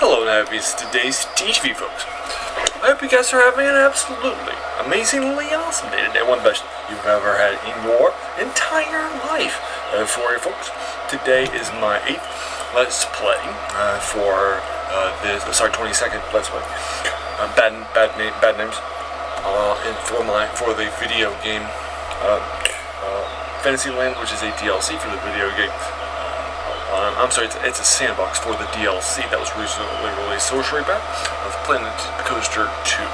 Hello, Navies. Today's THV folks. I hope you guys are having an absolutely amazingly awesome day today. One best you've ever had in your entire life. For you folks, today is my 8th Let's Play for this. 22nd Let's Play. Bad names. For the video game Fantasyland, which is a DLC for the video game. I'm sorry, it's a sandbox for the DLC that was recently released. Sorcery of Planet Coaster 2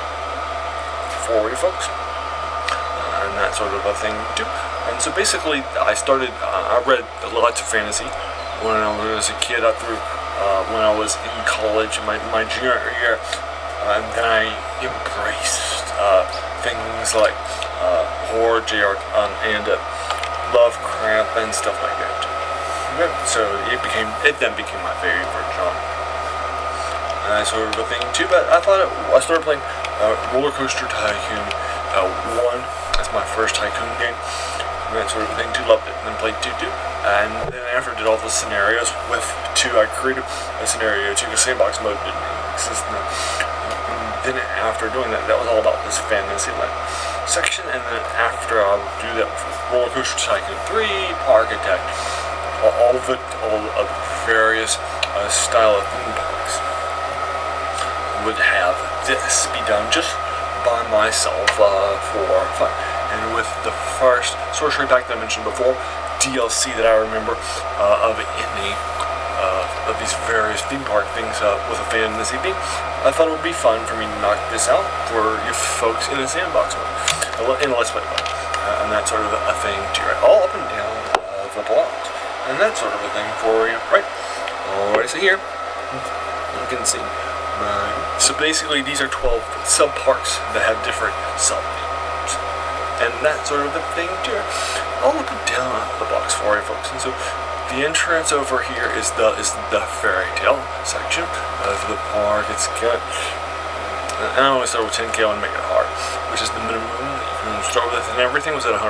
for you folks, and that sort of a thing too. And so basically, I read lots of fantasy when I was a kid up through when I was in college, my junior year, and then I embraced things like horror, and Lovecraft and stuff like that. So it then became my favorite genre, and that sort of a thing too. But I started playing Roller Coaster Tycoon 1 as my first Tycoon game, and that sort of a thing too. Loved it, and then played 2, and then after I did all the scenarios with 2, I created a scenario 2 because Sandbox mode didn't exist. And then after doing that, that was all about this Fantasyland section, and then after I would do that with Roller Coaster Tycoon 3, Architect. All of various style of theme parks would have this be done just by myself for fun. And with the first Sorcery Pack that I mentioned before, DLC that I remember of any of these various theme park things with a fantasy theme, I thought it would be fun for me to knock this out for you folks in a sandbox mode, in a Let's Play mode, and that sort of a thing too, right? All up and down the block. And that sort of a thing for you, right? Alright, so here, you can see. So basically, these are 12 sub-parks that have different sub-themes. And that sort of a thing, too. All up and down the blocks for you, folks. And so, the entrance over here is the fairy tale section of the park. It's got... And I always start with 10K and make it hard, which is the minimum that you can start with, and everything was at 100%,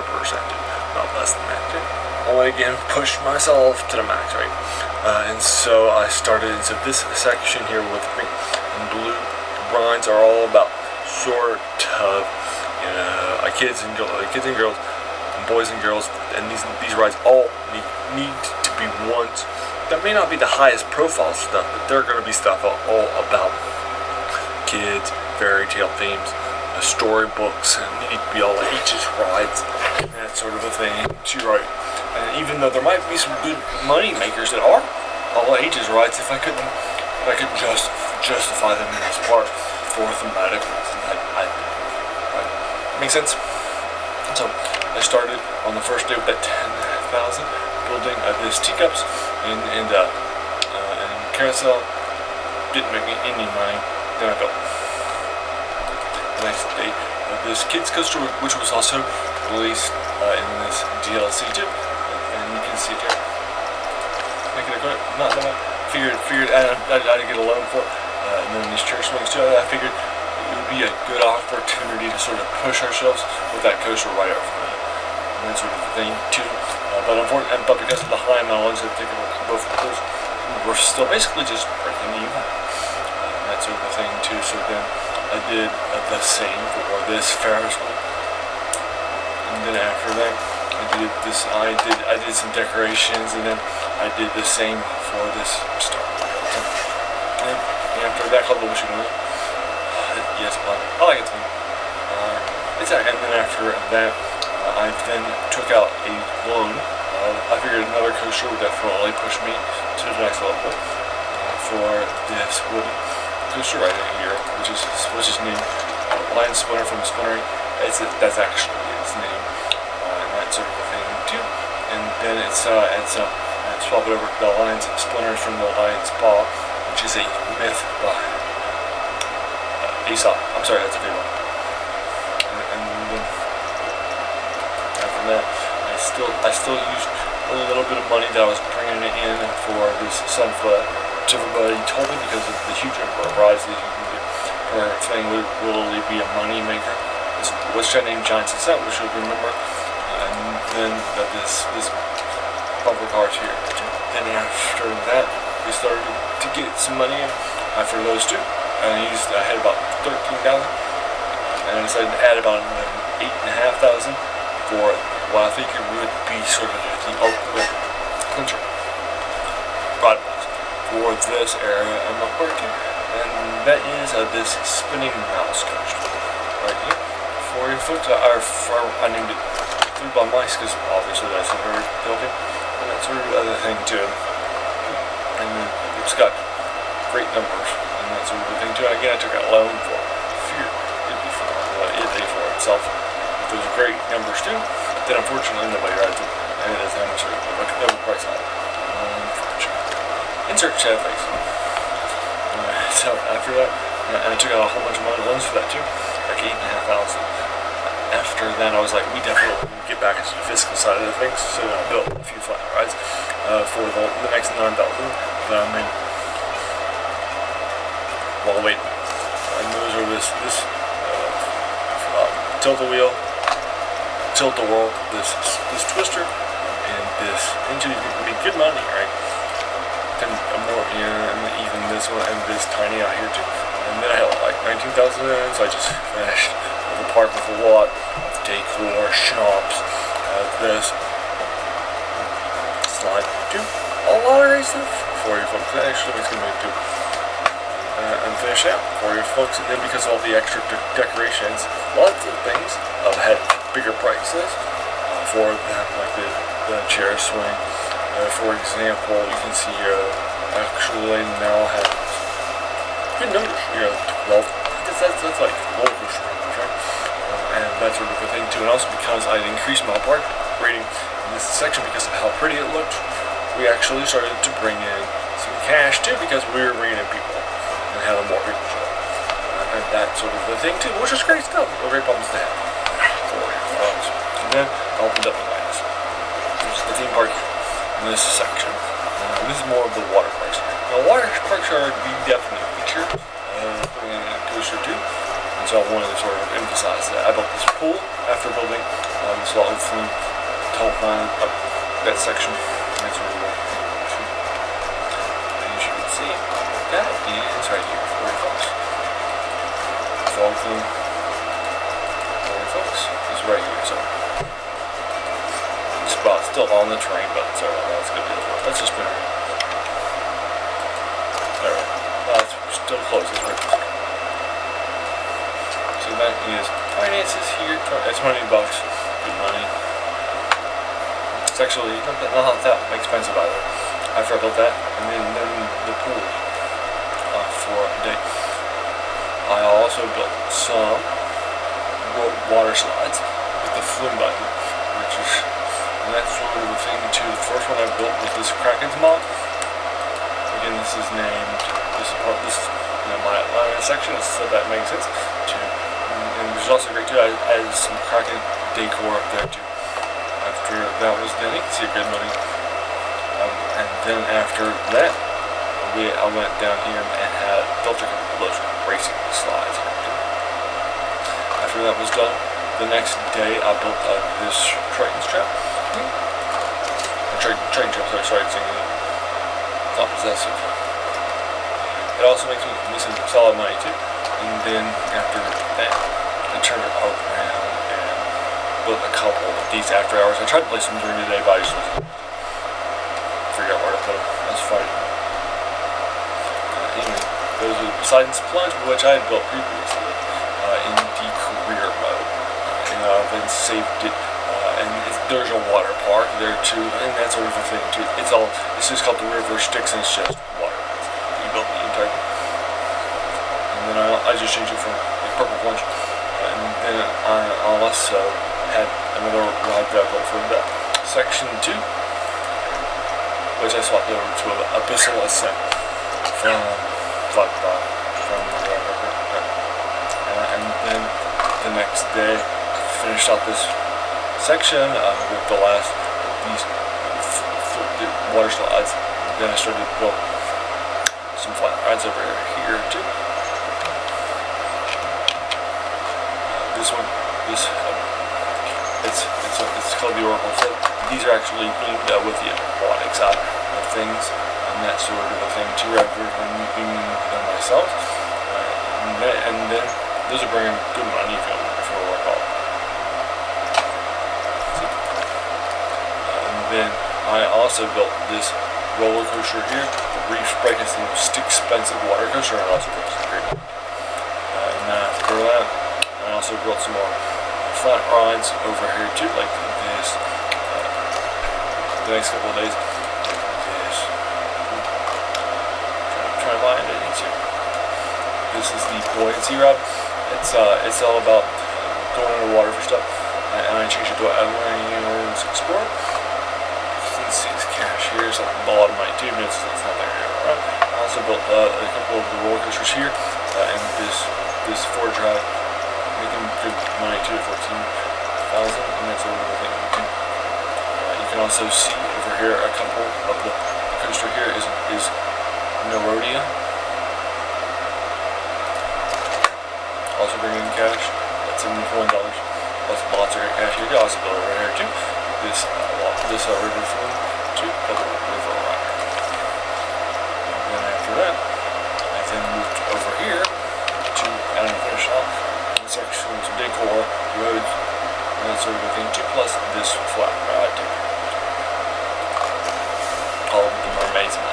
not less than that, too. I again pushed myself to the max, right? And so I started. So this section here with pink and blue rides are all about sort of kids and girls, and boys and girls, and these rides all need to be ones that may not be the highest profile stuff, but they're going to be stuff all about kids, fairy tale themes, storybooks, and they need to be all ages rides, and that sort of a thing. Too, right? And even though there might be some good money makers that are all ages rides, if I could justify them as part for thematic reasons, I'd do it. Right? Makes sense? So I started on the first day with that 10,000 building this teacups and carousel. Didn't make me any money. Then I built the next day this kids coaster, which was also released in this DLC too. You can see it here. Making it good. Not that much. Figured I'd get a loan for it. And then these chair swings too. I figured it would be a good opportunity to sort of push ourselves with that coaster right up front. And that sort of thing too. But because of the high mileage, I think both of those we're still basically just breaking even. And that sort of thing too. So then I did the same for this Ferris wheel. And then after that, I did some decorations, and then I did the same for this star. And after that, called the wishing wheel. Yes, I like it too. And then after that, I then took out a loan. I figured another coaster would definitely push me to the next level for this wooden coaster right here, which is named Lion Splinter from Splinter. That's actually its name. Sort of a thing too, and then it's swap it over the Lion's Splinters from the Lion's Paw, which is a myth by Aesop. I'm sorry, that's a fable. And then after that, I still used a little bit of money that I was bringing in for this Sunflower, which everybody told me because of the huge number of rides that you can do. Her thing would really be a money maker. What's that name? Giant Success, which you'll remember. And then this bumper cars here. Then after that, we started to get some money. after those two, and I had about 13,000, and I decided to add about another 8,500 for what I think it would be sort of the ultimate clincher broadcast for this area I'm referring to, and that is this spinning mouse clincher right here. For your foot, I named it 3 by mice because obviously that's a very building, and that sort of other thing too. And then it's got great numbers and that sort of thing too. And again, I took a loan for fear it pay for itself. Those are great numbers too. Then unfortunately nobody rides it, and it doesn't have much of a price on it. Insert chat face. So after that, and I took out a whole bunch of money loans for that too, like 8,500. After that, I was like, we definitely get back into the physical side of the things. So I built a few flat rides for the next 9,000 that I made while waiting. And those are this tilt the wheel, tilt the world, this twister, and this engine is going to be good money, right? And more, and even this one and this tiny out here too. And then I had like 19,000 in, so I just finished the park with a lot of decor, shops, this slide too. A lot of great stuff for you folks. That actually makes good money too. And finish out for you folks, and then because of all the extra decorations, lots of things had bigger prices for them, like the chair swing. For example, you can see actually now has good numbers. 12. That's like roller coaster numbers, right? And that sort of a thing too. And also because I increased my park rating in this section because of how pretty it looked, we actually started to bring in some cash too, because we were bringing in people and having more people show up. And that sort of a thing too, which is great stuff. Great problems to have. And then I opened up the lines. There's the theme park in this section. This is more of the water parks. Now, water parks are the definite feature in Coaster 2, and so I wanted to sort of emphasize that. I built this pool after building this lot of theme telephone up that section. And that's really cool. And as you can see, that is right here for you folks. The fog theme for you folks is right here. So spot still on the train, but sorry about that. It's good deal. Let's just put it. Alright. It's still closed. It's right. So that is finances here. It's $20. Good money. It's actually not that expensive either. After I built that, and then the pool for a day. I also built some water slides with the flim button, which is. And that's sort of the thing too. The first one I built was this Kraken's mod. Again, this is named. This is my section, so that makes sense too. And which is also great too. I added some Kraken decor up there too. After that was done, you can see a good money. And then after that, I went down here and had built a couple of those racing slides. After that was done, the next day I built this Triton's trap. Train trap, sorry, singing it. Not possessive. It also makes me some solid money too. And then after that, I turned it around and built a couple of these after hours. I tried to play some during the day, but I just wasn't figure out where to put them. I was fighting. Anyway, those are Poseidon's Plunge, which I had built previously in the career mode. And I've then saved it. And there's a water park there too, and that sort of a thing too. It's just called the River Styx, and it's just water. You built the entire thing. And then I just changed it from like purple plunge. And then I also had another ride that I built for that section 2, which I swapped over to an Abyssal Ascent from and then the next day I finished out this section with the last of these water slides. And then I started to build some flat rides over here too. This one, it's called the Oracle set. These are actually themed with the aquatic side of things, and that sort of a thing too. Rather than being my themselves. And then those are bringing good money if you work all. And then I also built this roller coaster here, the Reef Break. It's the most expensive water coaster, and I also built some great. And after that, I also built some more flat rides over here too, like this. The next couple of days, this. Try to find it easier. This is the buoyancy ride. It's all about going underwater for stuff, and I changed it to Adventure Explorer. Since these cashiers at the bottom of my tube, it's not there anymore. I also built a couple of the roller coasters here, and this Ford drive, making good money too, 14,000, and that's a little thing. You can also see over here a couple of the coaster here is Neurodia. Also bringing in cash, that's $71. Plus lots of great cash. You can also build it right here too. This river film to build a river rider. And then after that, I then moved over here to and finish off the section with some decor, roads, and that sort of thing too. Plus this flat ride too. All of them are amazing.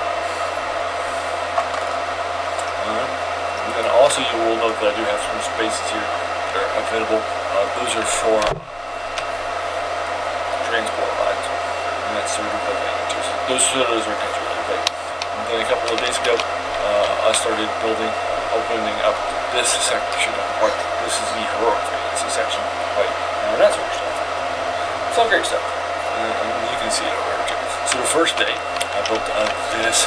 And then also you will note that I do have some spaces here that are available. Those are for transport rides, and that's sort of the thing too. So those are really big. And then a couple of days ago, I started opening up this section of the park. This is the heroic thing. It's a section right now, and that sort of stuff. It's all great stuff, and you can see it over here too. So the first day, I built this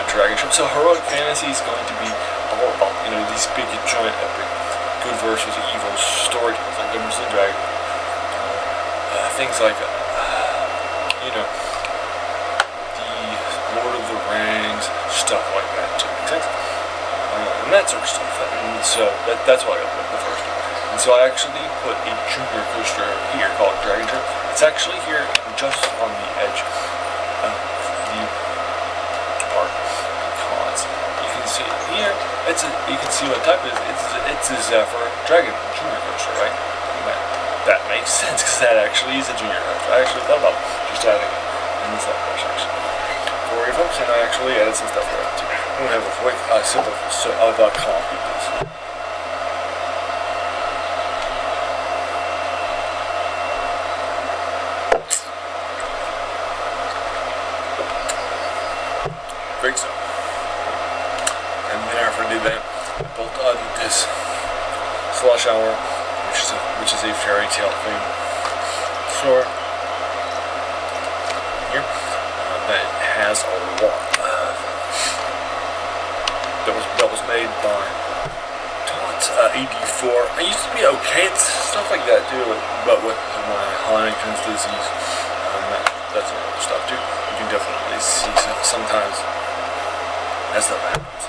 dragon ship. So heroic fantasy is going to be all about these big giant epic good versus evil stories like Dungeons and Dragons, things like the Lord of the Rings, stuff like that too. Makes sense? And that sort of stuff. And so that's why I opened the first one. And so I actually put a junior coaster here called Dragon Ship. It's actually here just on the edge of the park. You can see it here. You can see what type it is. It's a Zephyr Dragon Junior Coaster, right? That makes sense because that actually is a junior coaster. I actually thought about just adding it in the Sandbox section for you folks, and I actually added some stuff there too. I'm gonna have a quick simple copy of this. Great stuff. And then after I did that, I built this slush hour, which is a fairy tale theme store here that has a lot that was made by AD4. I used to be okay at stuff like that too, but with my Huntington's disease, that's some other stuff too. You can definitely see sometimes that stuff happens.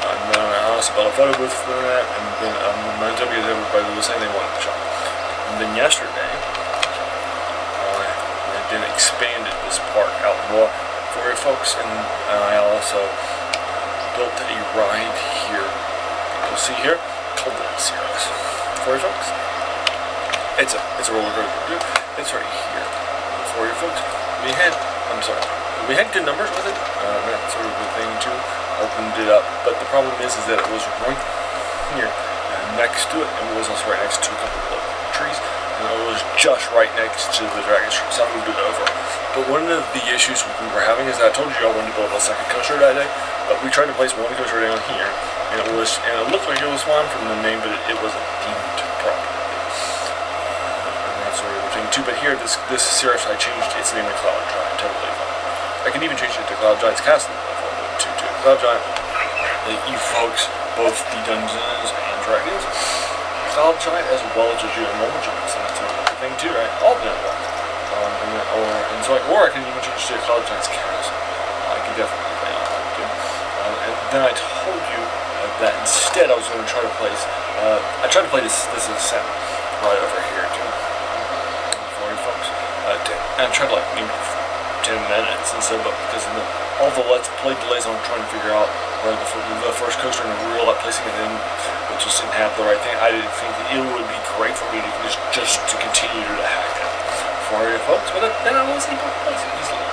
And then I also built a photo booth for that, and then momentum because everybody was saying they wanted to shop. And then yesterday, I then expanded this park out more for you folks, and I also built a ride here. You'll see here, called the Series for you folks. It's a roller coaster. It's right here for you folks. We had good numbers with it. That sort of a thing too. Opened it up, but the problem is that it was right here next to it, and it was also right next to a couple of trees, and it was just right next to the dragon strip, so I moved it over. But one of the issues we were having is that I told you I wanted to build a second coaster that day, but we tried to place one coaster down here, and it looked like it was fine from the name, but it wasn't deemed properly. And that sort of thing too. But here, this series I changed its name to Cloud Giant, totally fine. I can even change it to Cloud Giant's Castle. Cloud Giant, you folks, both the Dungeons and Dragons, Cloud Giant as well as your normal giants, and that's sort of the thing too, right? All done well. Or I can even change to Cloud Giant's Castle. I can definitely play on that too. And then I told you that instead I was going to try to place, I tried to play this set right over here too, for you folks, and I tried to like maybe 10 minutes and so, but because of all the Let's Play delays, I'm trying to figure out where the first coaster and the real placing it in, which just didn't have the right thing. I didn't think that it would be great for me to just to continue to hack it for you folks, but then I was able to place it easily.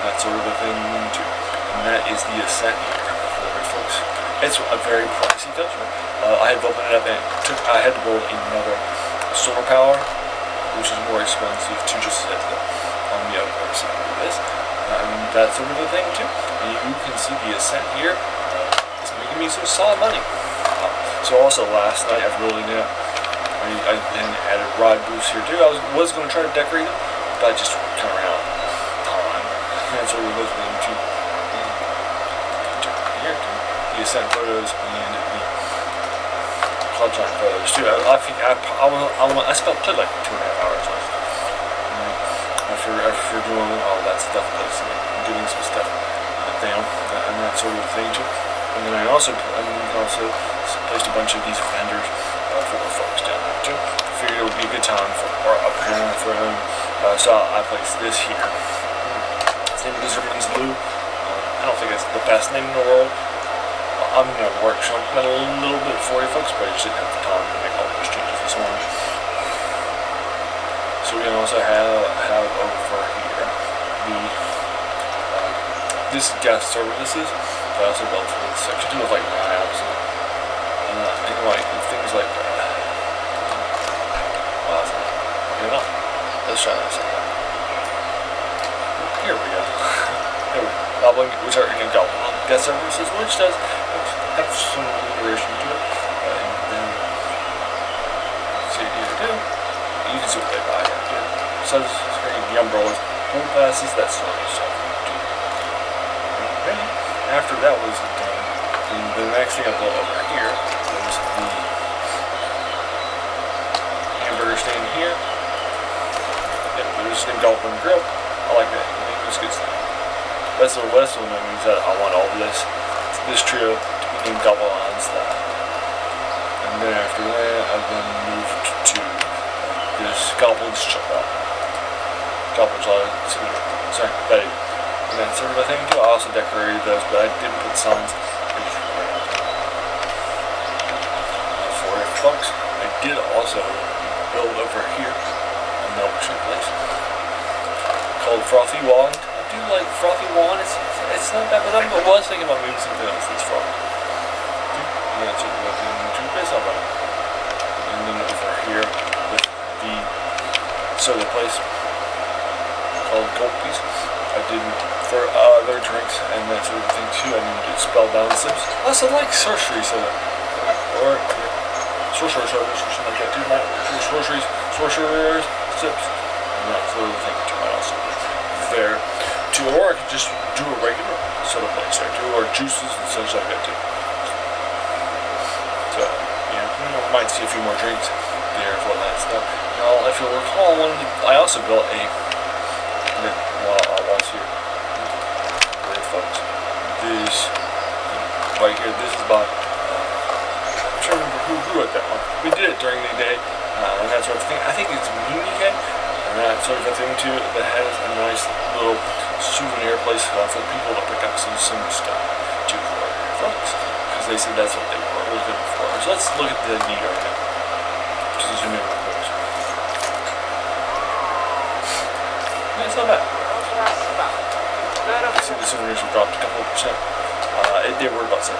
That's sort of a thing too, and that is the Ascent here for you folks. It's a very pricey coaster. I had to open it up and I had to build another solar power, which is more expensive to just set it on the other side of this. And that's sort of the thing too. And you can see the Ascent here. It's making me some solid money. So also last night I've really I then added ride booths here too. I was going to try to decorate them, but I just kind of ran out of time. And so we're looking into here too. The Ascent photos and the Cloudshine photos too. I think I played like 2.5 hours last night. After doing all that stuff, and getting some stuff down and that sort of thing too. And then I also placed a bunch of these vendors for the folks down there too. I figured it would be a good time for them. So I placed this here. Its name is Lizardman's Lou. I don't think it's the best name in the world. I'm going to workshop it a little bit for you folks, but I just didn't have the time to make all those changes this morning. So we can also have over here this guest services that I also built for this section too, with like knives and like things like that. Okay, no. Let's try this again. Here we go. There we go. Goblin, which are in Goblin guest services, which does have some alliteration to it. And then see what you do. You can see what they buy here. So the umbrellas, home passes, that sort of stuff. Okay. After that was done, the next thing I built over here was the hamburger stand here. Yep, there's the Goblin grill. I like that. I think it's good stuff. That's what means that I want all of this trio to be named Goblin style. And then after that, I've then moved to this Goblin's sorry, Betty. And that sort of a thing too. I also decorated those, but I didn't put signs for it, folks. I did also build over here a milkshake place called Frothy Wand. I do like Frothy Wand. It's not bad, but I was thinking about moving something else that's frothy. And that's sort of a thing to base on. And then over here with the soda place called Gulpies. I did for other drinks and that sort of thing too. I needed to spell down sips. I also like Sorcery soda. Or Sorcerer soda or something like that too. Sorcerer's sips. And that sort of thing too. Might also be there too. Or I could just do a regular soda place there too. Or juices and such like that too. So, yeah, you might see a few more drinks there for that stuff. Now, if you'll recall, I also built while I was here. Great folks. This right here, this is by I'm trying to remember who wrote that one. We did it during the day, and that sort of thing. I think it's Mimi Day, and that sort of a thing too, that has a nice little souvenir place for people to pick up some stuff too for folks, because they said that's what they were looking for. So let's look at the need right now. Just zoom in real quick. It's not bad. You see the souvenirs have dropped a couple of percent. They were about 7.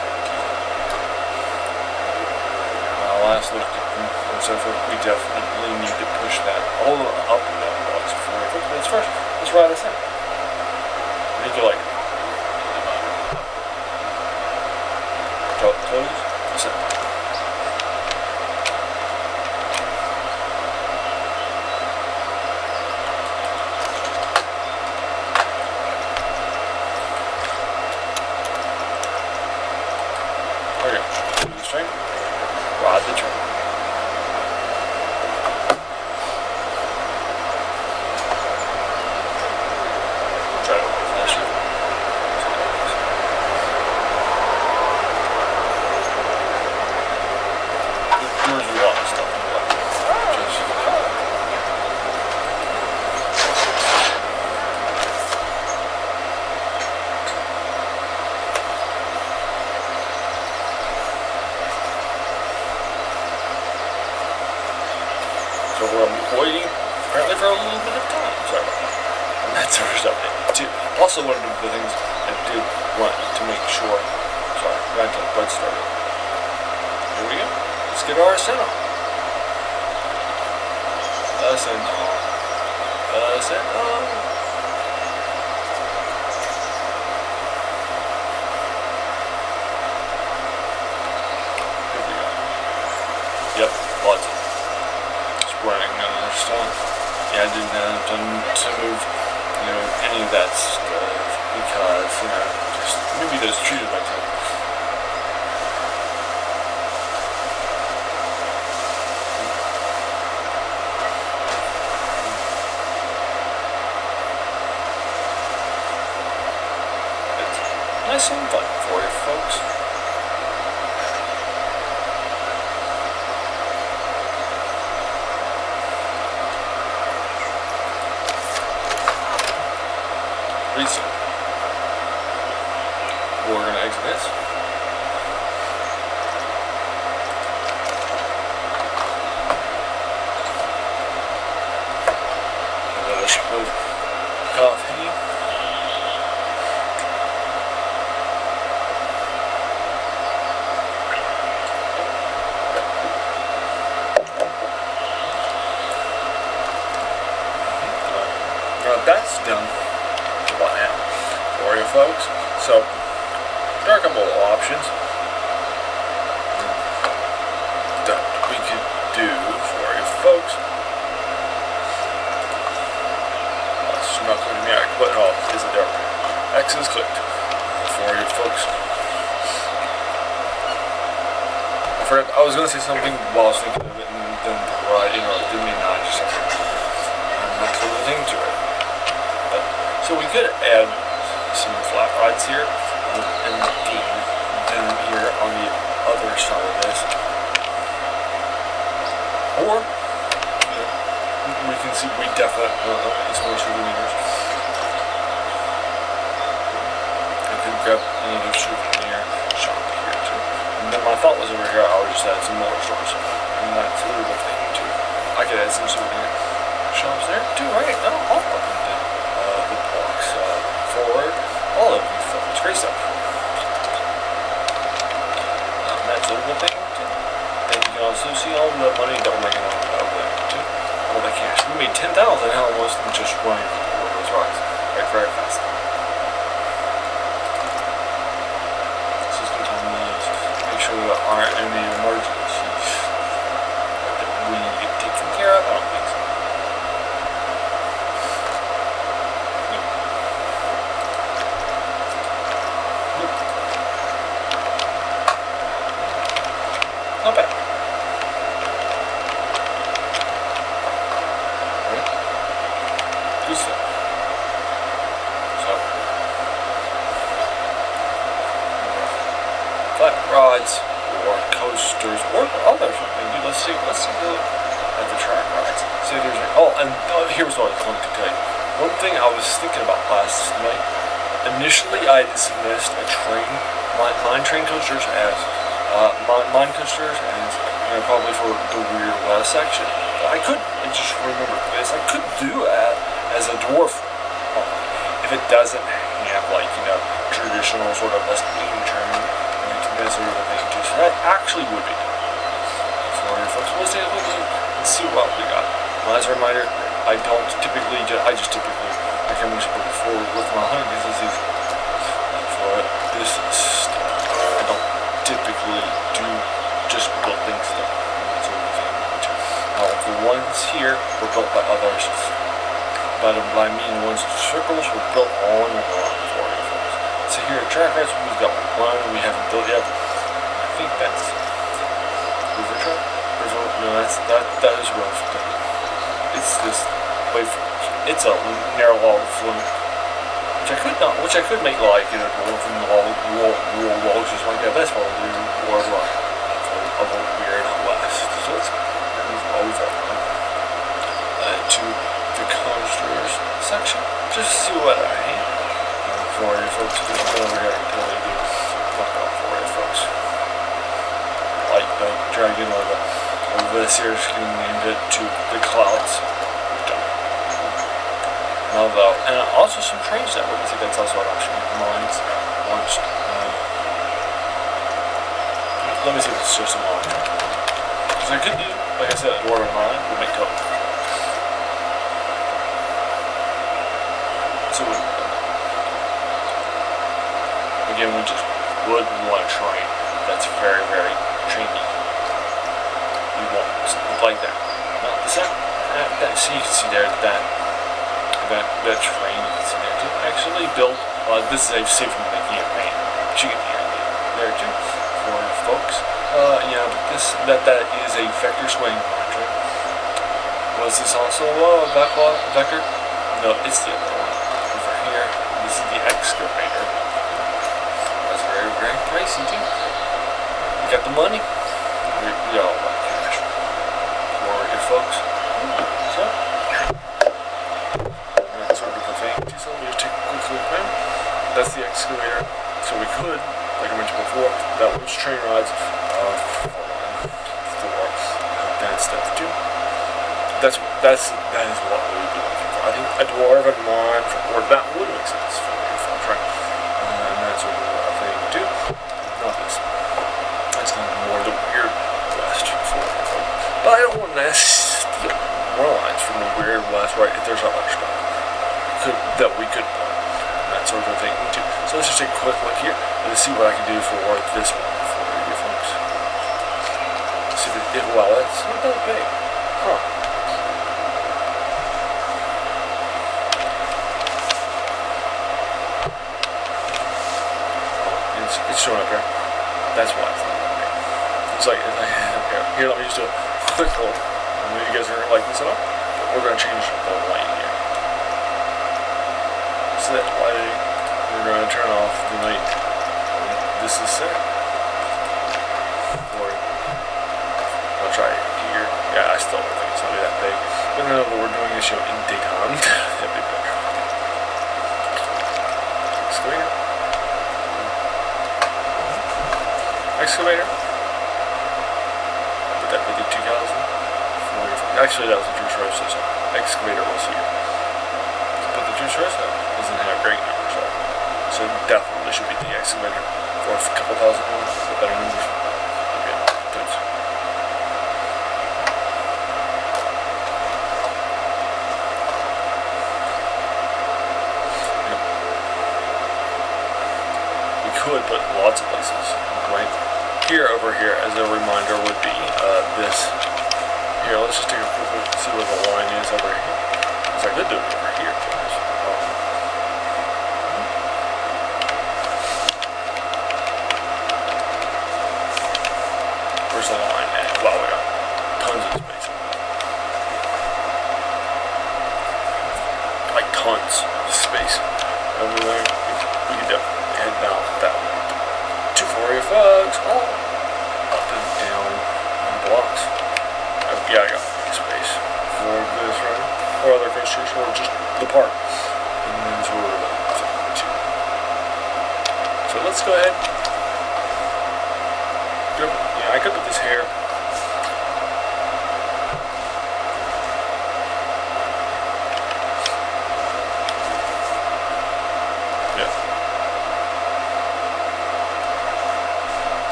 Last look and so forth, we definitely need to push that all up and down the box before we put this first. Let's ride this in. I think you like it. Close. Listen. Ride the train. Try to open that shit. There's a lot of stuff in the left. for a little bit of time. Sorry about that. And that's the first update. Two. Also, one of the things I did want to make sure. Sorry, let's start it. Here we go. Let's get our ascent on. Ascent on. Ascent on. Here we go. Yep, lots of just running another stuff. Yeah, I didn't have time to move, any of that stuff because, just maybe those treated my time. Nice and fun for you folks. Reset. We're going to exit this. Another sip of coffee. That's done about now for you folks. So there are a couple of options that we could do for you folks. It's not clear to me. I can put it off. Is it there? X is clicked for you folks. I forgot. I was going to say something while I was thinking of it, and then didn't mean I just not sort of thing to it. So we could add some flat rods here and then here on the other side of this. Or we can see we definitely it's more souvenirs. I could grab another souvenir shop here too. And then my thought was over here I would just add some more stores. And that's a little thing too. I could add some souvenir shops there too, right? All of them did. The blocks forward, all of you folks, great stuff. That's a little thing too. And you can also see all the money that we're making over there too. All the cash. We made 10,000 almost just running over those rocks. Right, very fast. This is good time to make sure there aren't any emergencies that we need to get taken care of. I don't think so. Not bad. Good stuff. So, flat rods or coasters or other something. Let's take a look at the track rides. See if there's here's what I was going to tell you. One thing I was thinking about last night. Initially, I dismissed mine train coasters as mine coasters and probably for the Weird West section. But I just remember this, I could do that as a dwarf if it doesn't have traditional sort of steam train that sort of thing too. So that actually would be done. For you folks, let's take a look and see what we got. Well, as a reminder, I just typically, like I mentioned before with my hunting because it's easy. For this stuff, I don't typically do just building stuff. That's what we can do. Now the ones here were built by others, but by me the ones with circles were built on and on for you folks. So here at Track Rides we've got one we haven't built yet. I think that's River Track? No, that is rough. It's this waveform. It's a narrow log flume. Which I could make like from rural logs just like that. That's probably more of a Weird West. So let's move over to the coasters section. Just see what I have for you folks. Over here, I can totally do fuck up for you folks. Like the dragon or this here is named it to the clouds. Although, and also some trains network. I think that's also an option. Mines launched. Let me see if it's just a mine. Because I could do, like I said, a dwarven mine would make total. So again, we just would want a train that's very, very trainy. We want something like that. Now, so you can see there that train you can see there too. Actually built. This is a safe from making it rain. You get the idea there too for folks. Yeah, but that is a vector swing train. Was this also a vector? No, it's the other one. Over here, this is the excavator. That's very, very pricey too. We got the money. We all like cash. For your folks. So, that's sort of the thing. So we just take a quick look there. That's the excavator. So we could, like I mentioned before, that was train rides for that stuff too. That is what we would be looking for. I think a dwarven mine or that would make sense for your folks, right? And that's sort of a thing too. Not this. That's kind of more the weird west for your folks. But I don't want to steal more lines from the weird west, right? If there's other stuff that we could put. That sort of thing too. So let's just take a quick look here and see what I can do for this one for you folks. See if wow, that's not that big. Huh. Oh, it's showing up here. That's why it's not that big. It's like here, let me just do a quick hold. I know you guys are gonna like this at all, but we're gonna change the light here. Set lighting. We're going to turn off the night. This is set. Or I'll try it here. Yeah, I still don't think it's going to be that big. But now that we're doing a show in daytime, that'd be better. Excavator. Excavator. Would that be the 2000? Actually, that was the juice roast system. Excavator was here. But the juice roast doesn't have great numbers, so definitely should be the excavator for a couple thousand more, but better numbers. Okay, thanks. Yep. We could put lots of places, right? Here, over here, as a reminder, would be this. Here, let's just take a quick look and see where the line is over here. Because I could do it over here. Where's the line at? Wow, we got tons of space. Like tons of space over there. We can definitely head down that way. 240 folks, all up and down blocks. Yeah, I got space for this, right? Or other construction, or just the park. And then sort of two. So let's go ahead. Yeah, I could put this here. Yeah.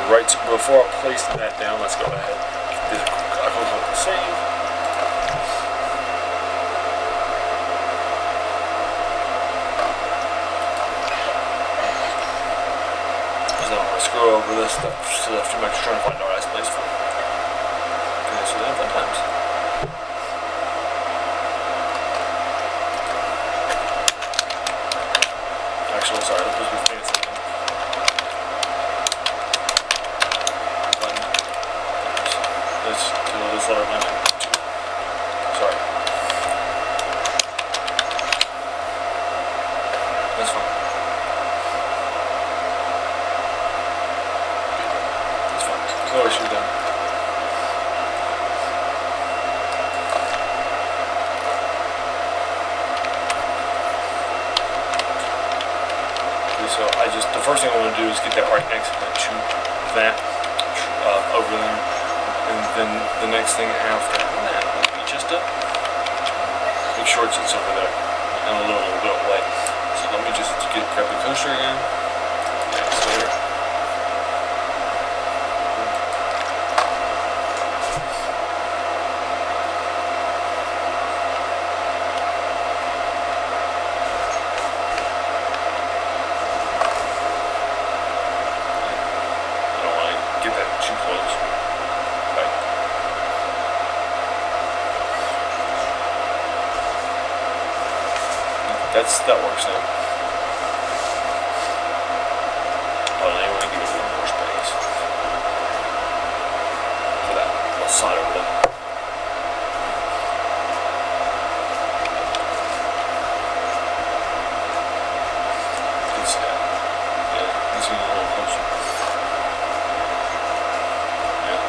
Alright, so before I place that down, let's go ahead. I'll go with the save. Screw over this stuff too much, trying to find a nice place for it. Okay, so then fun times. Actually, sorry, that was with fancy again. Let's do this letter limit. Sorry. That's fine. No issue then. Okay, so the first thing I want to do is get that right next to that over there, and then the next thing after that would be just still. Make sure it's over there and a little bit away. So let me just grab the coaster again. It's later. That works now. Oh, and I want to give it a little more space for that little side over there. You can see that. Yeah, this is a little closer. Yeah,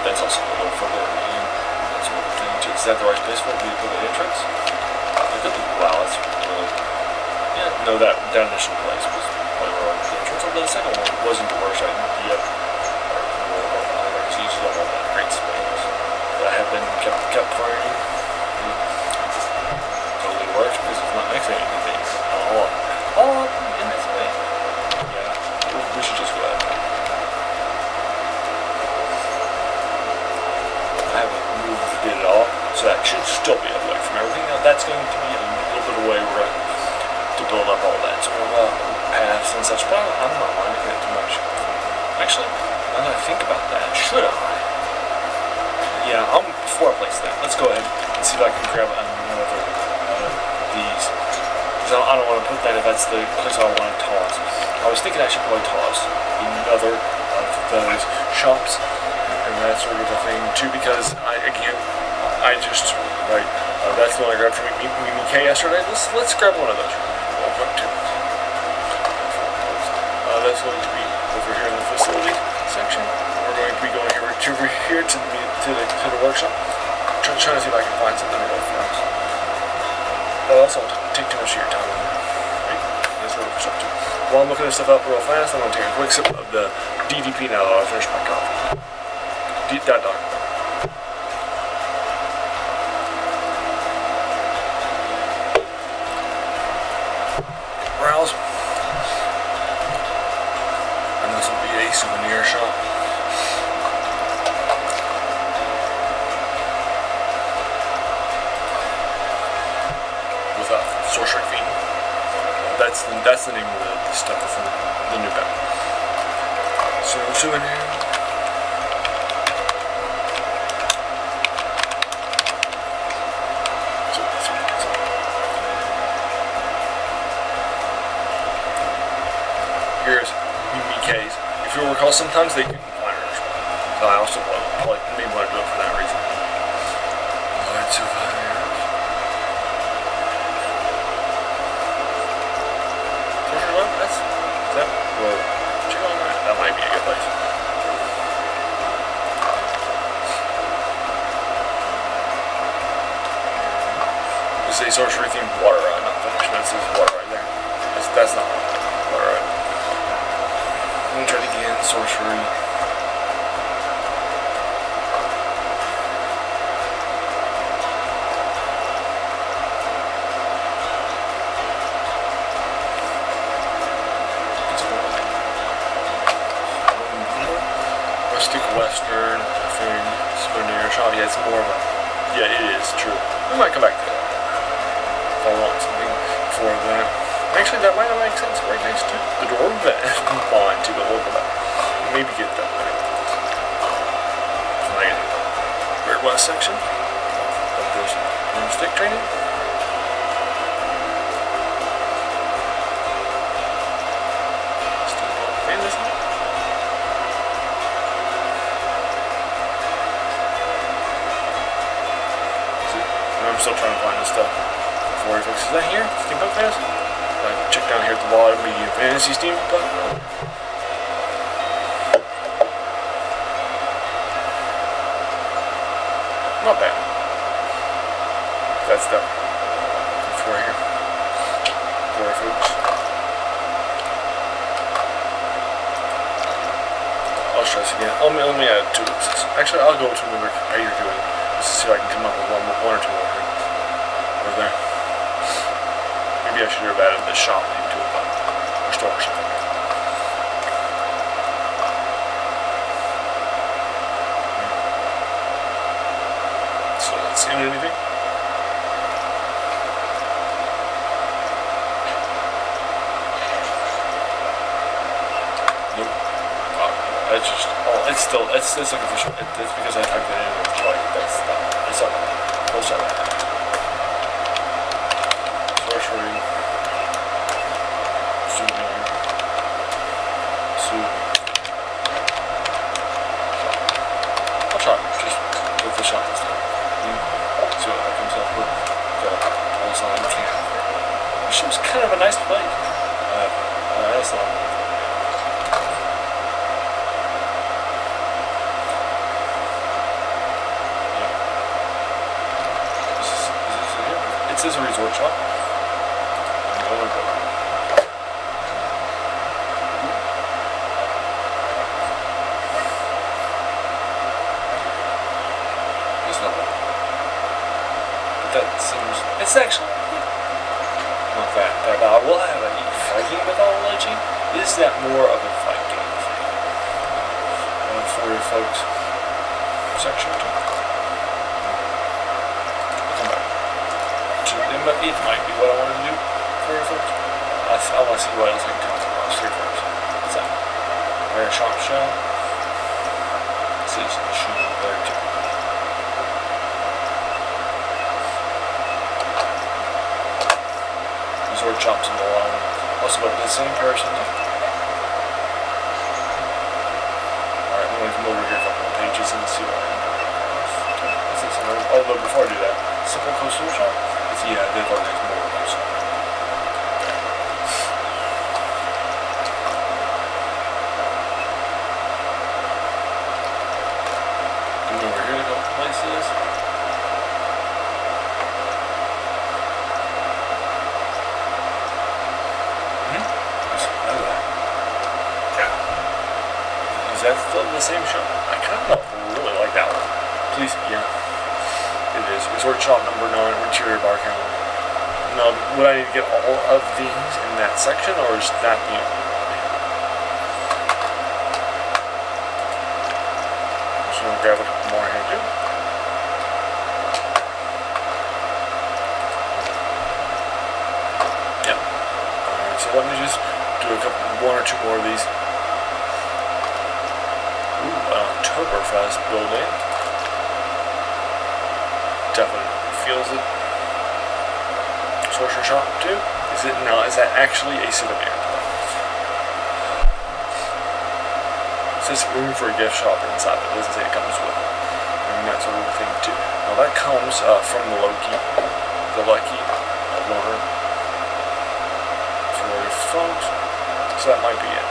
that's also a little further in. That's what we're doing too. Is that the right space for me to put the entrance? Wow, that's really, yeah, no, that initial place was probably where the entrance, although the second one wasn't the worst idea yet. It's usually all that great space that I have been kept firing. Totally works because it's not next to anything. All up in this way. Yeah, we should just go ahead. I haven't moved it at all, so that should still be away from everything. Now that's going to be a little bit away to build up all that sort of paths and such, but I'm not minding it too much. Actually, now that I think about that, should I? Yeah, before I place that, let's go ahead and see if I can grab another of these. Because I don't want to put that if that's the place I want to toss. I was thinking I should probably toss another of those shops and that sort of a thing too, because that's the one I grabbed from Mimi K yesterday. Let's grab one of those. That's going to be over here in the facility section. We're going to be going over here to the workshop. Trying to see if I can find something real fast. Also, won't take too much of your time on that. Right? That's what we're up to. While I'm looking this stuff up real fast, I'm going to take a quick sip of the DDP now that I finished my coffee. Dot. Browse. And this will be a souvenir shop. With a sorcery fiend. That's the name of the stuff that's in the new bag. So souvenir. Here's UBKs. If you recall, sometimes they couldn't find her. So I also may want to do it for that reason. Alright, so check on that. That might be a good place. It's a sorcery themed water ride, not finished. That's this water right there. That's not water ride. I'm gonna try it again, sorcery. Rustic Western thing, souvenir shop. Yeah, it's more of a. Yeah, it is true. We might come back to that if I want something for that. Actually, that might not make sense right next to the door of that combined to the local that. Maybe get that way. Like Great West section of this stick training. Still fan this one. I'm still trying to find this stuff before he fixes that here. Steampunk Fantasy. Check down here at the bottom, Medium Fantasy Steampunk. Not bad. That's stuff before here. Before folks. I'll try this again. Let me add 2 weeks. Actually, I'll go to the pay you're doing Let's see if I can come up with one or two more here. Over there. Maybe I should do that at the shop into a pub. Or store or something. So let's see anything. Nope. That's just, oh, it's still, it's like official. It's because I typed it in and tried. That's not, it's up. Close up. Sorcery. Souvenir. I'll try just with the shop this time. See what that comes up with. Pulse on camp. The ship's kind of a nice place. That's not. This is a resort shop. It's not bad. But that seems, it's actually not that bad. I will have a Viking mythology. Is that more of a Viking thing? For your folks. Section 2. It might be what I want to do for you folks. I want to see what else I can come across here first. What's that? Rare shop shell. This is a machine there too. Resort shops in the line. Also about the same person. Alright, I'm going to come over here a couple of pages and see what I can do. What's this? Although before I do that, simple coastal shop. Yeah, they thought there's more of those. Come over here to go places. Is that still the same shop? I kind of really like that one. Please, yeah. It is. Resort shop number 9, interior bar counter. Now, would I need to get all of these in that section, or is that the only one? I'm just going to grab a couple more here, too. Yep. Alright, so let me just do one or two more of these. Ooh, an Oktoberfest building. Definitely feels it. Sorcery shop too? Is it now? Is that actually a souvenir? It says room for a gift shop inside, but it doesn't say it comes with it. And that's a little thing too. Now that comes from the lucky loader for your folks. So that might be it.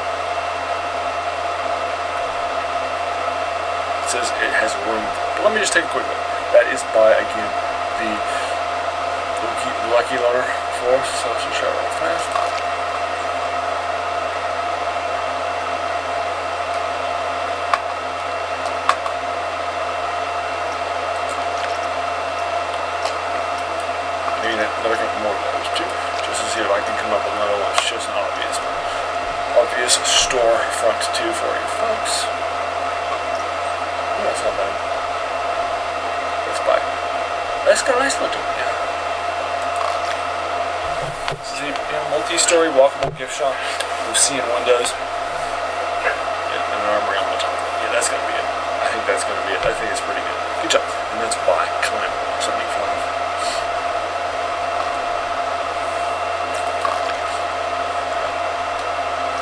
It says it has room, but let me just take a quick look. That is by, again, the Lucky Loader Force, so let's just try real fast. Maybe another couple more of those too, just to see if I can come up with another one. It's just an obvious storefront too for you folks. Oh, that's not bad. That's got a nice look to it, yeah. This is a multi-story walkable gift shop with seeing windows. Yeah, and an armory on the top. Yeah, that's gonna be it. I think that's gonna be it. I think it's pretty good. Good job. And that's by Climb 75.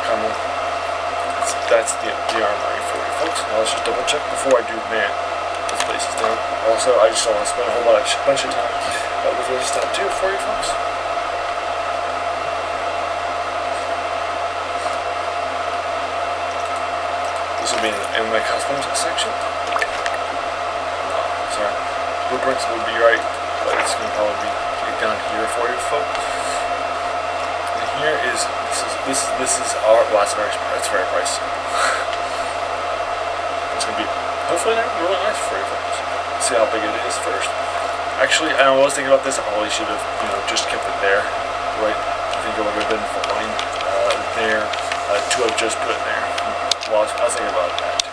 Come on. That's the armory for you folks. Now let's just double check before I do man. This place is done. Also, I just don't want to spend a bunch of time with this stuff too for you folks. This will be in the customs section. Sorry, blueprints would be right, but it's going to probably be down here for you folks. And here is this is our. Well, that's very pricey. It's going to be. Hopefully they're really nice for you folks. see how big it is first. Actually, I was thinking about this. I probably should have, just kept it there, right? I think it would have been fine there to have just put it there. Well, I was thinking about that too.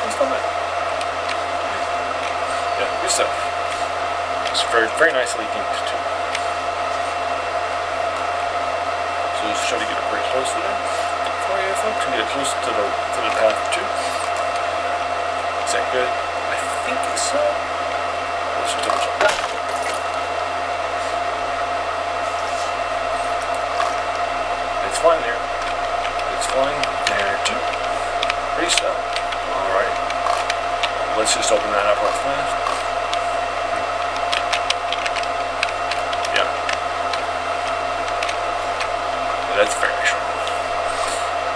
It's not bad. Yeah, good stuff. It's very, very nicely inked too. So just try to get it pretty close to there for you folks and get it close to the path too. Is that good? I think so. Let's just double check. It's fine there. It's fine there too. Great stuff. Alright. Let's just open that up real fast. Yeah. That's very strong.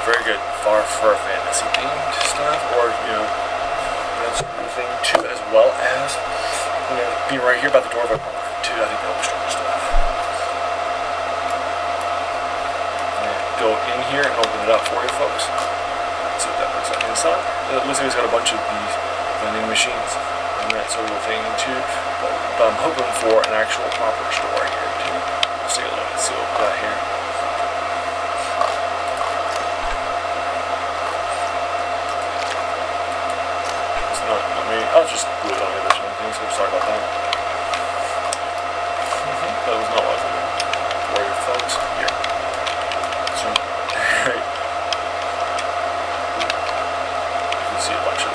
Very good. Far for fantasy themed stuff, or that sort of thing too, as well as being right here by the door of a bar too. I think that was strong stuff. Go in here and open it up for you folks. See what that looks like inside. It looks like it's got a bunch of these vending machines and that sort of thing too. But I'm hoping for an actual proper store here too. Let's take a look and see what we got here. It's not, I'll just do it on the other thing, so sorry about that. That was not what I was doing. For you folks, here. So, right. You can see a bunch of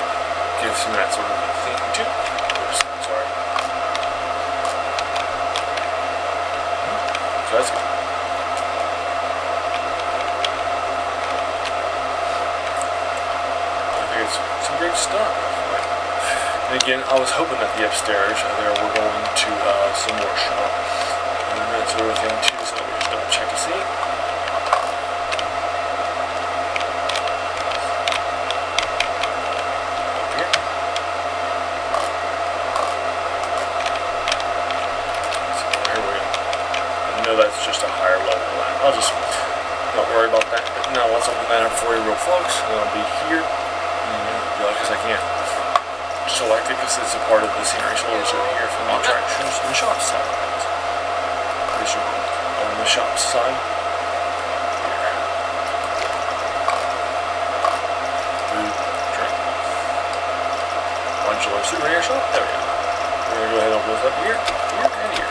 gifts and that sort of thing too. Oops, sorry. So that's good. I think it's some great stuff. And again, I was hoping that the upstairs there we're going to some more shop and that sort of thing too. So let me just double check to see. That's just a higher level line. I'll just not worry about that. But now let's open that up for you real folks. And I'll be here. Because I can't select it because it's a part of the scenery. So let's over here from the attractions and the shop side. On the shop side. Here. Food, drink. Modular souvenir shop. There we go. We're going to go ahead and open this up here, here, and here.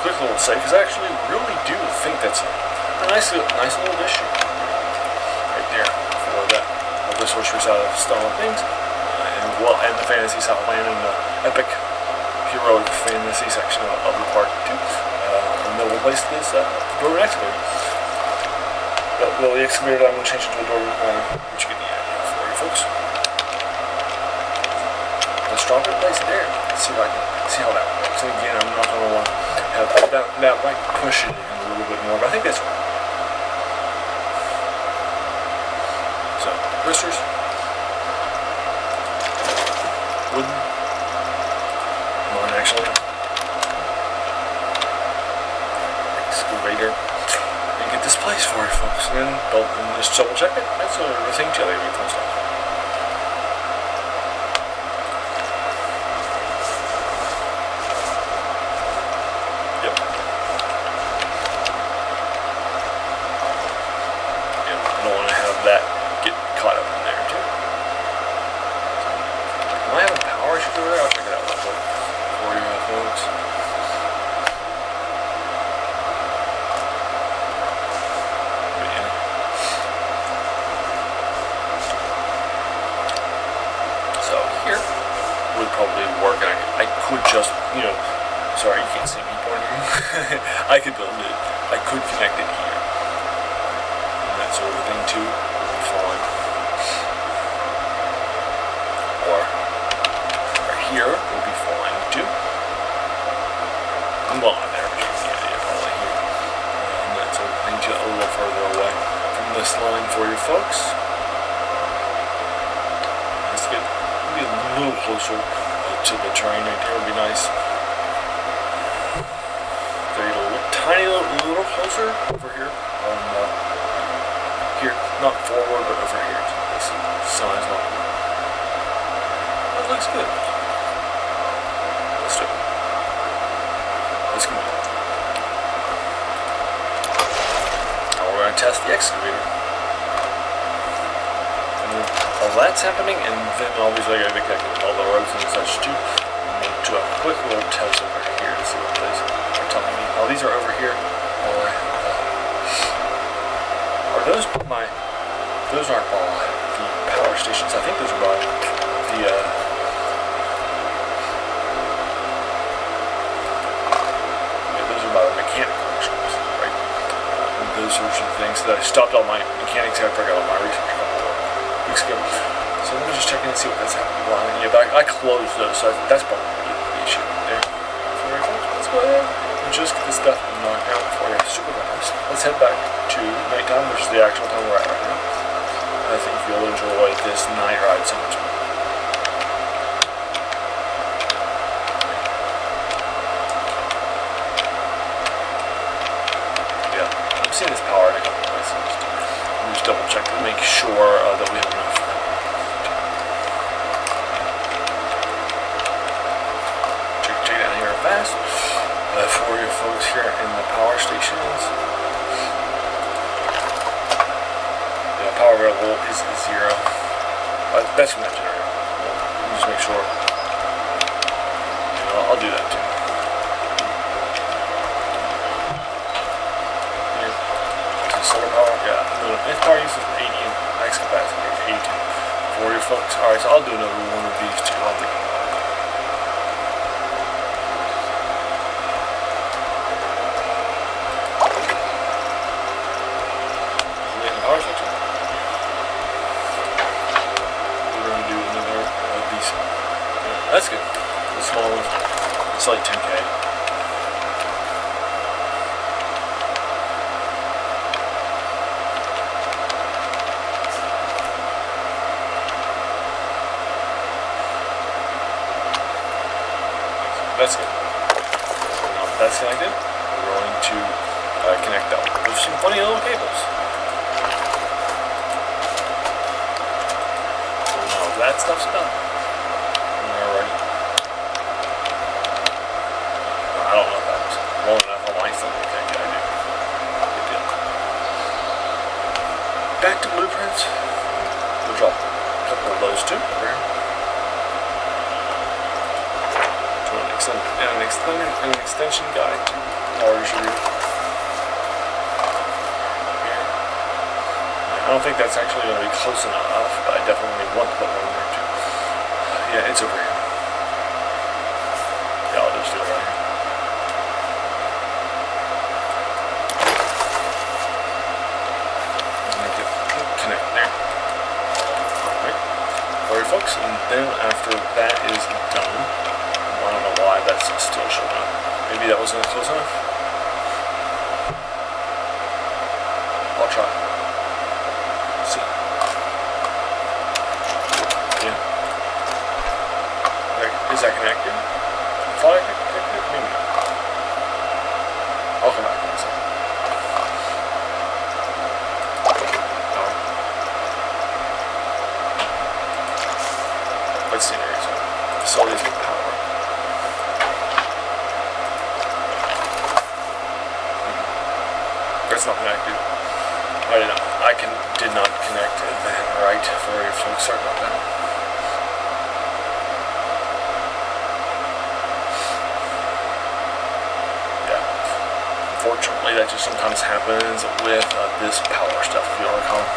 Quick little site, because I actually really do think that's a nice little addition right there for that of the sorcery side of style of things, and the fantasy side of land and the epic heroic fantasy section of the park too. And then we'll place this door excavator. Well, the excavator I'm going to change it to a door, but you get the idea for you folks. Let's drop it and place it there. See if I can see how that works. And again, I'm not going to want to have that might push it in a little bit more, but I think that's right. So, bristers, wooden, mine actually, excavator, and get this place for you folks. And then just double check it. That's everything till they read stuff. That get caught up in there too. Am I having power issues over there? I'll check it out real quick for you folks. But yeah. So here would probably work. I could just, sorry you can't see me pointing. I could build it. I could connect it here. And that sort of thing too. Fine. Or right here will be fine too. Well, not there, but you can see it probably here. And that sort of thing too, a little further away from this line for you folks. Let's get a little closer to the terrain right here would be nice. They're a little closer over here. Here, not forward, but over here. This size one. That looks good. Let's do it. Let's go. Now we're gonna test the excavator. While that's happening, and then obviously I gotta be connected with all the roads and such too. I'm gonna do a quick little test over here to see what these are telling me. Oh, these are over here. Are those by those aren't by the power stations. I think those are by the those are by the mechanical workshops, right? And those sorts of things that I stopped all my mechanics after I got all my research a couple of weeks ago. So let me just check in and see what that's happening. Well, yeah, but I closed those, so that's probably the issue there. So let's go ahead and just get this stuff knocked out before I get super fast. Let's head back to nighttime, which is the actual time we're at right now. I think you'll enjoy this night ride so much more. Yeah, I'm seeing this power in a couple of places. Let me just double check to make sure that we have enough. Check down here fast for you folks here in the power stations. Power available is 0. That's from that generator. Let me just make sure. I'll do that too. Here's solar power. Yeah. Its power use is 80 and max capacity 82 for you folks. Alright, so I'll do another one of these two. I'll think about it. Power section. That's good. The small one, it's like 10K. That's good. So now that that's connected, we're going to connect that with some funny little cables. So now that stuff's done. I don't know if that was long enough on my phone. Okay, yeah, I do. Good deal. Back to blueprints. We'll drop a couple of those too over here. To an extension guide to Sorcery. I don't think that's actually going to be close enough, but I definitely want to put one there too. Yeah, it's over here. Yeah, I'll just do it right here. Connect there. Alright. Alright folks, and then after that is done, I don't know why that's still showing up. Maybe that wasn't close enough? I'll try. See. Yeah. Is that connected? I thought I connected it. Maybe not. I'll come back in a second. Let's see there. So facilities with power. That's not connected. I did not connect that right for you folks. Sorry about that. Yeah. Unfortunately, that just sometimes happens with this power stuff, if you recall.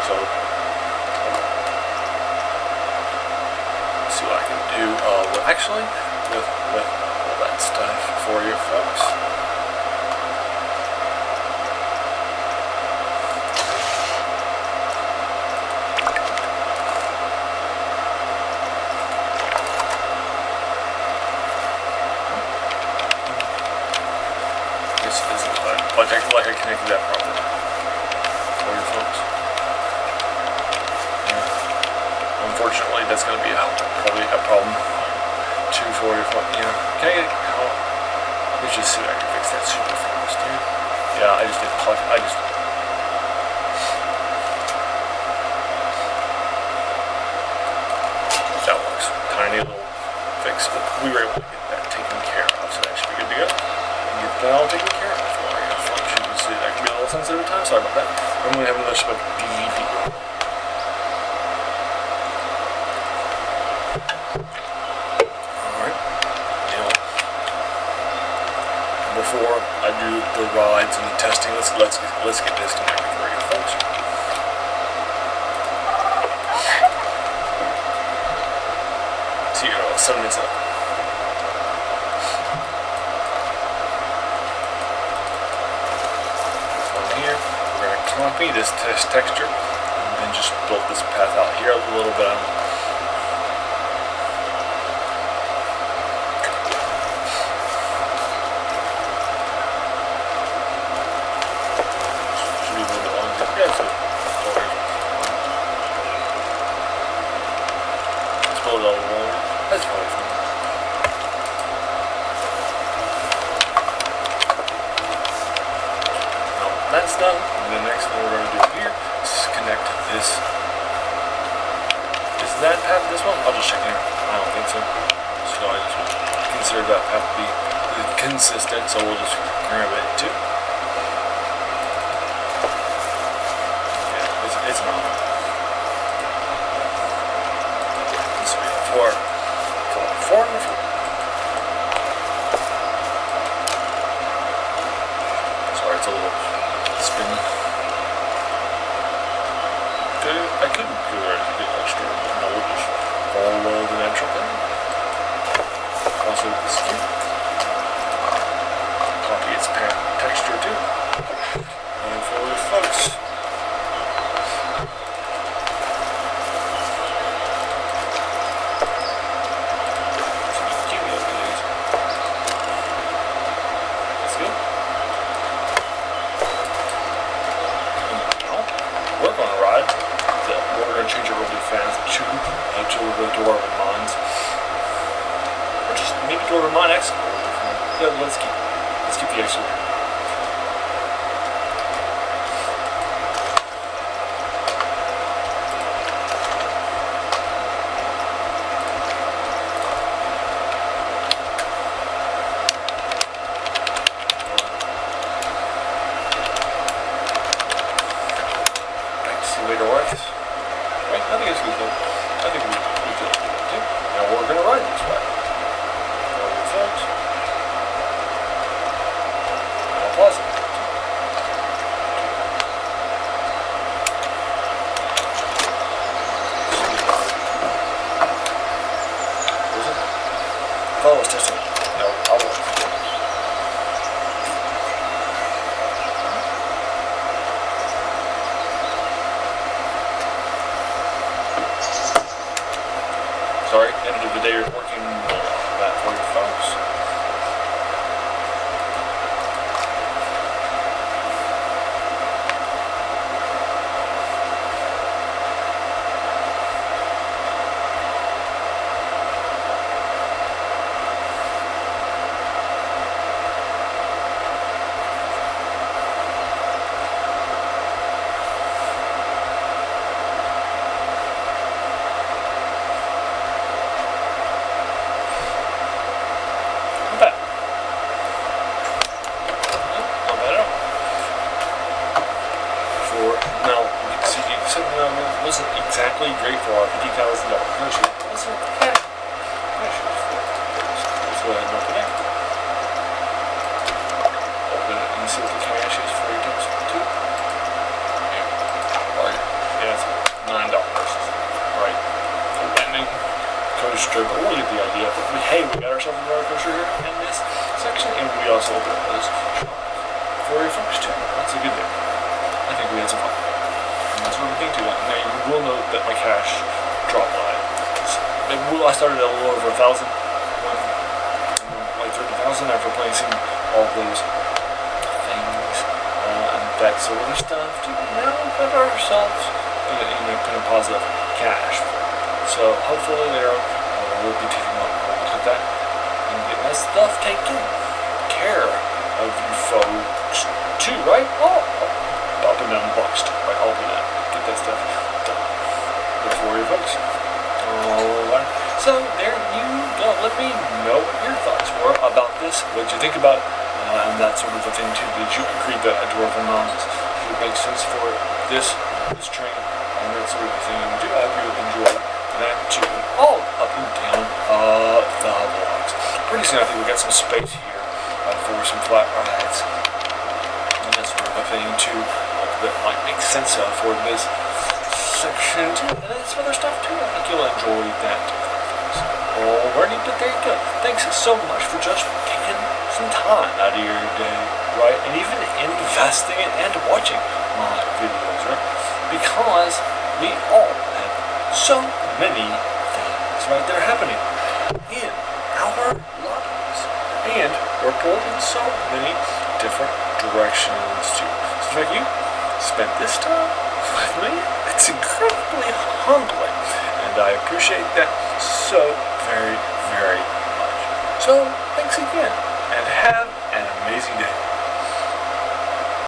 So, let's see what I can do. Well, actually, with all that stuff for you folks. This isn't like I connected that properly for you folks. Yeah. unfortunately, that's going to be probably a problem. 240, yeah. Can I get, let's just see if I can fix that super fast, dude. Yeah, I just did clutch, that works. Tiny little fix, but we were able to get that taken care of, so that should be good to go. And get that all taken care of for you. Folks, you can see that can be a little sensitive at times, sorry about that. I'm going to have another ship of DV. Before I do the rides and the testing, let's get disconnected for you folks. See you 7 minutes up. From here, we're going to copy this test texture and then just build this path out here a little bit. That's probably fine. Now that's done. And the next thing we're going to do here is connect this. Is that path this one? I'll just check here. I don't think so. So I just consider that path to be consistent, so we'll just grab it too. Yeah, it's not. This will be a 4 in the front. Sorry, it's a little spinny. I could do it to get extra, but no, we'll just follow the natural thing. Also, this cube. Copy its texture too. And for the folks. Change it really fast to the Dwarven Mines. Or just maybe Dwarven Mine X. Yeah, let's keep the X here. Excavator works. I think it's good though. I think we feel good too. Now we're going to ride this way. All the folks. How pleasant. Was it? I thought it was testing. No, I was. Sorry, end of the day you're working that for your folks. Wasn't exactly great for our $50,000 country. Let's look at cash. Let's go ahead and open it. Open it and see what the cash is for your times too. Yeah. Or, yeah, it's $9. Right. Ending coaster, but we'll get the idea. But hey, we got ourselves a roller coaster here in this section, and we also opened up this shop for your folks too. That's a good day. I think we had some fun. That's what we think too. Now you will note that my cash dropped by. I started at a little over 1,000, like 30,000 after placing all those things and that sort of stuff to now put ourselves in a kind of positive cash. So hopefully there we'll be taking a look at that and getting that stuff taken care of you folks too, right? Oh, up and down the blocks too, right? I'll do that. Get that stuff done. Good for you folks. Alright. So there you go. Let me know what your thoughts were about this. What did you think about it? And that sort of a thing too. Did you agree that a dwarven nonsense would make sense for this train and that sort of a thing? And I hope you enjoy that too. All up and down the blocks. Pretty soon I think we got some space here for some flat rides. And that sort of a thing too that might make sense for this section too. And then some other stuff too. I think you'll enjoy that. Alrighty, but there you go. Thanks so much for just taking some time out of your day, right? And even investing in and watching my videos, right? Because we all have so many things, right, that are happening in our lives. And we're pulled in so many different directions too. So if you spent this time with me, it's incredibly humbling. And I appreciate that so very, very much. So